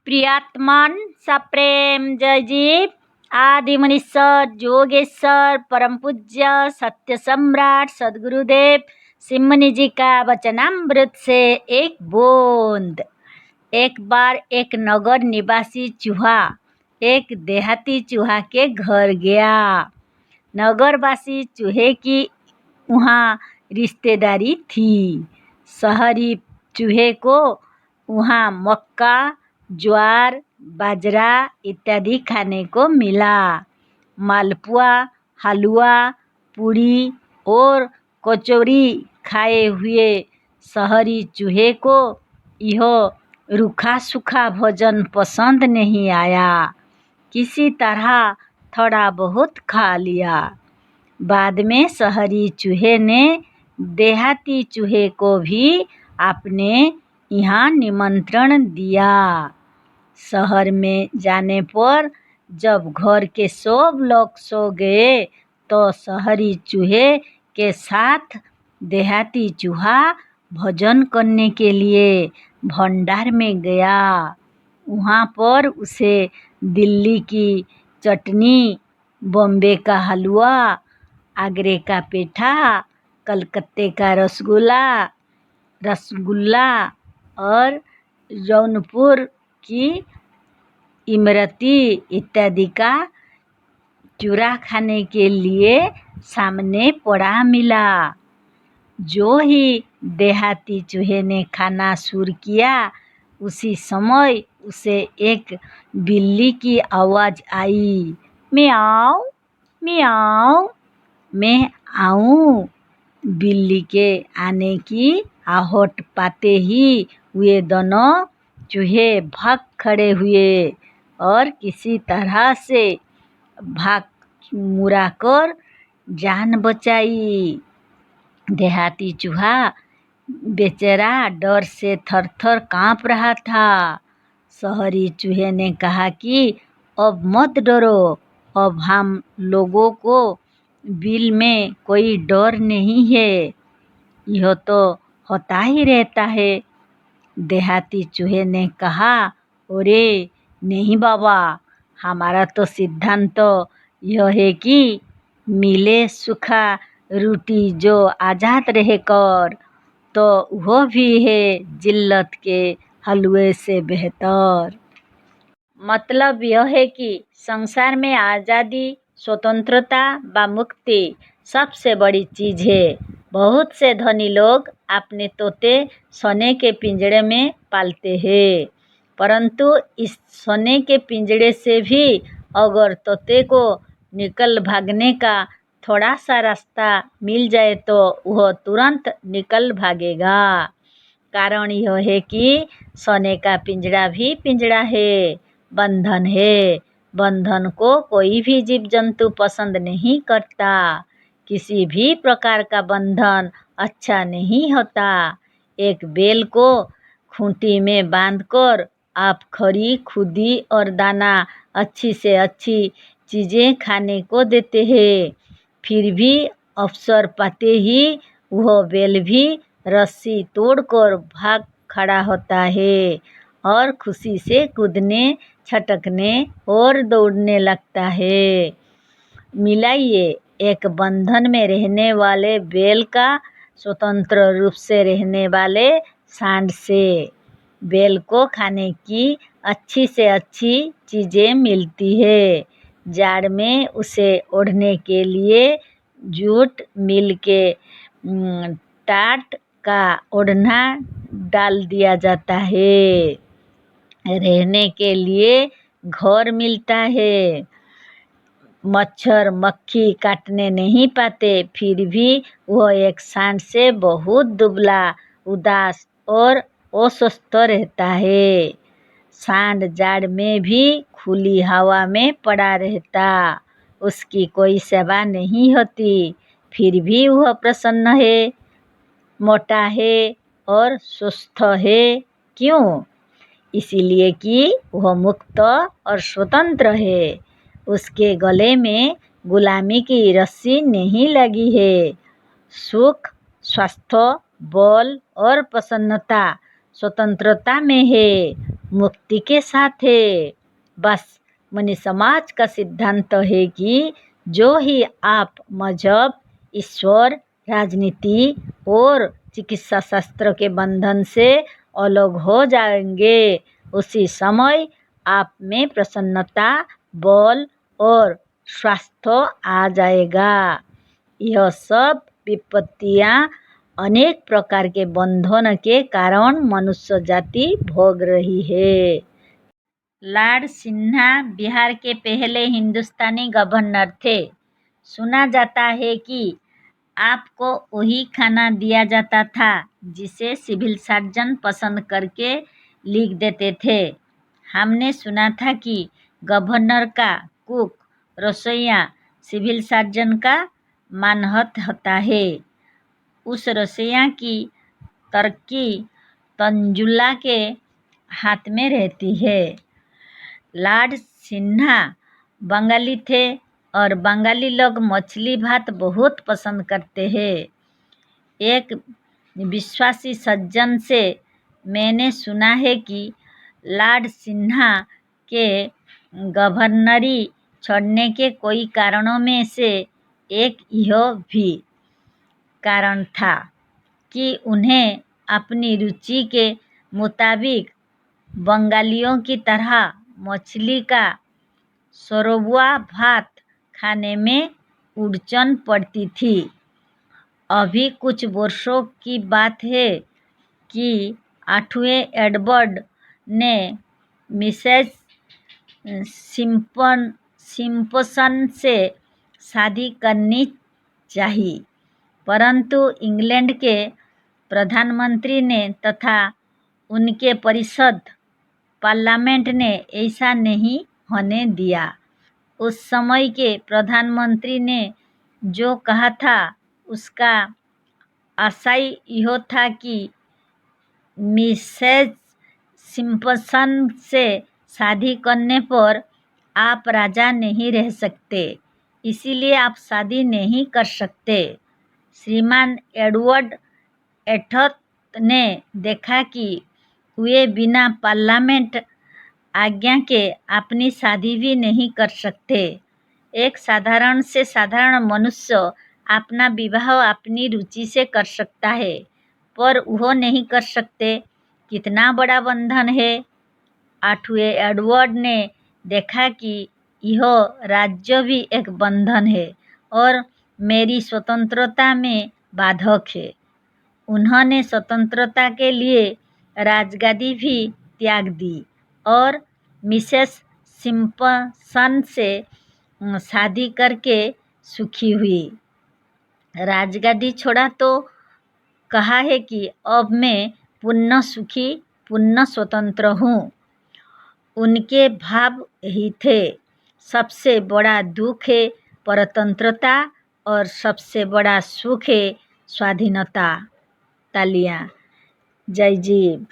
प्रियात्मन सप्रेम जय जीव आदि मनीश्वर जोगेश्वर परम पूज्य सत्य सम्राट सदगुरुदेव सिमनी जी का वचनामृत से एक बूंद। एक बार एक नगर निवासी चूहा एक देहाती चूहा के घर गया। नगरवासी चूहे की वहाँ रिश्तेदारी थी। शहरी चूहे को वहाँ मक्का, ज्वार, बाजरा इत्यादि खाने को मिला। मालपुआ, हलवा, पूड़ी और कचौरी खाए हुए शहरी चूहे को यह रूखा सूखा भोजन पसंद नहीं आया। किसी तरह थोड़ा बहुत खा लिया। बाद में शहरी चूहे ने देहाती चूहे को भी अपने यहाँ निमंत्रण दिया। शहर में जाने पर जब घर के सब लोग सो गए तो शहरी चूहे के साथ देहाती चूहा भोजन करने के लिए भंडार में गया। वहाँ पर उसे दिल्ली की चटनी, बॉम्बे का हलवा, आगरे का पेठा, कलकत्ते का रसगुल्ला और जौनपुर की इमरती इत्यादि का चूरा खाने के लिए सामने पड़ा मिला। जो ही देहाती चूहे ने खाना शुरू किया उसी समय उसे एक बिल्ली की आवाज़ आई, म्याऊं म्याऊं। मैं आऊं। बिल्ली के आने की आहट पाते ही वे दोनों चूहे भाग खड़े हुए और किसी तरह से भाग मुड़ा कर जान बचाई। देहाती चूहा बेचारा डर से थर-थर काँप रहा था। शहरी चूहे ने कहा कि अब मत डरो, अब हम लोगों को बिल में कोई डर नहीं है, यह तो होता ही रहता है। देहाती चूहे ने कहा, अरे नहीं बाबा, हमारा तो सिद्धांत तो यह है कि मिले सूखा रोटी जो आज़ाद रहे कर, तो वह भी है जिल्लत के हलवे से बेहतर। मतलब यह है कि संसार में आज़ादी, स्वतंत्रता व मुक्ति सबसे बड़ी चीज़ है। बहुत से धनी लोग अपने तोते सोने के पिंजरे में पालते हैं, परंतु इस सोने के पिंजरे से भी अगर तोते को निकल भागने का थोड़ा सा रास्ता मिल जाए तो वह तुरंत निकल भागेगा। कारण यह है कि सोने का पिंजरा भी पिंजरा है, बंधन है। बंधन को कोई भी जीव जंतु पसंद नहीं करता। किसी भी प्रकार का बंधन अच्छा नहीं होता। एक बैल को खूंटी में बांधकर आप खरी खुदी और दाना अच्छी से अच्छी चीज़ें खाने को देते हैं, फिर भी अवसर पाते ही वह बैल भी रस्सी तोड़कर भाग खड़ा होता है और खुशी से कूदने, छटकने और दौड़ने लगता है। मिलाइए एक बंधन में रहने वाले बैल का स्वतंत्र रूप से रहने वाले सांड से। बैल को खाने की अच्छी से अच्छी चीज़ें मिलती है। जाड़ में उसे ओढ़ने के लिए जूट मिल के टाट का ओढ़ना डाल दिया जाता है। रहने के लिए घर मिलता है। मच्छर मक्खी काटने नहीं पाते, फिर भी वह एक सांड से बहुत दुबला, उदास और अस्वस्थ रहता है। सांड जाड़ में भी खुली हवा में पड़ा रहता, उसकी कोई सेवा नहीं होती, फिर भी वह प्रसन्न है, मोटा है और स्वस्थ है। क्यों? इसीलिए कि वह मुक्त और स्वतंत्र है। उसके गले में गुलामी की रस्सी नहीं लगी है। सुख, स्वास्थ्य, बल और प्रसन्नता स्वतंत्रता में है। मुक्ति के साथ है। बस मनी समाज का सिद्धांत है कि जो ही आप मजहब, ईश्वर, राजनीति और चिकित्सा शास्त्र के बंधन से अलग हो जाएंगे, उसी समय आप में प्रसन्नता, बल और स्वास्थ्य आ जाएगा। यह सब विपत्तियां अनेक प्रकार के बंधन के कारण मनुष्य जाति भोग रही है। लॉर्ड सिन्हा बिहार के पहले हिंदुस्तानी गवर्नर थे। सुना जाता है कि आपको वही खाना दिया जाता था जिसे सिविल सर्जन पसंद करके लिख देते थे। हमने सुना था कि गवर्नर का कुक, रसोइया सिविल सर्जन का मानहत होता है। उस रसोइया की तरक्की तंजुला के हाथ में रहती है। लॉर्ड सिन्हा बंगाली थे और बंगाली लोग मछली भात बहुत पसंद करते हैं। एक विश्वासी सज्जन से मैंने सुना है कि लॉर्ड सिन्हा के गवर्नरी छोड़ने के कई कारणों में से एक यह भी कारण था कि उन्हें अपनी रुचि के मुताबिक बंगालियों की तरह मछली का सरबुआ भात खाने में उड़चन पड़ती थी। अभी कुछ वर्षों की बात है कि 8वें एडवर्ड ने मिसेस सिम्पसन से शादी करनी चाहिए, परंतु इंग्लैंड के प्रधानमंत्री ने तथा उनके परिषद पार्लियामेंट ने ऐसा नहीं होने दिया। उस समय के प्रधानमंत्री ने जो कहा था उसका आशय यह था कि मिसेस सिम्पसन से शादी करने पर आप राजा नहीं रह सकते, इसीलिए आप शादी नहीं कर सकते। श्रीमान एडवर्ड एठथ ने देखा कि वे बिना पार्लियामेंट आज्ञा के अपनी शादी भी नहीं कर सकते। एक साधारण से साधारण मनुष्य अपना विवाह अपनी रुचि से कर सकता है, पर वह नहीं कर सकते। कितना बड़ा बंधन है। 8वें एडवर्ड ने देखा कि यह राज्य भी एक बंधन है और मेरी स्वतंत्रता में बाधक है। उन्होंने स्वतंत्रता के लिए राजगादी भी त्याग दी और मिसेस सिम्पसन से शादी करके सुखी हुई। राजगादी छोड़ा तो कहा है कि अब मैं पूर्ण सुखी, पूर्ण स्वतंत्र हूँ। उनके भाव यही थे। सबसे बड़ा दुख है परतंत्रता और सबसे बड़ा सुख है स्वाधीनता। तालियां। जय जीव।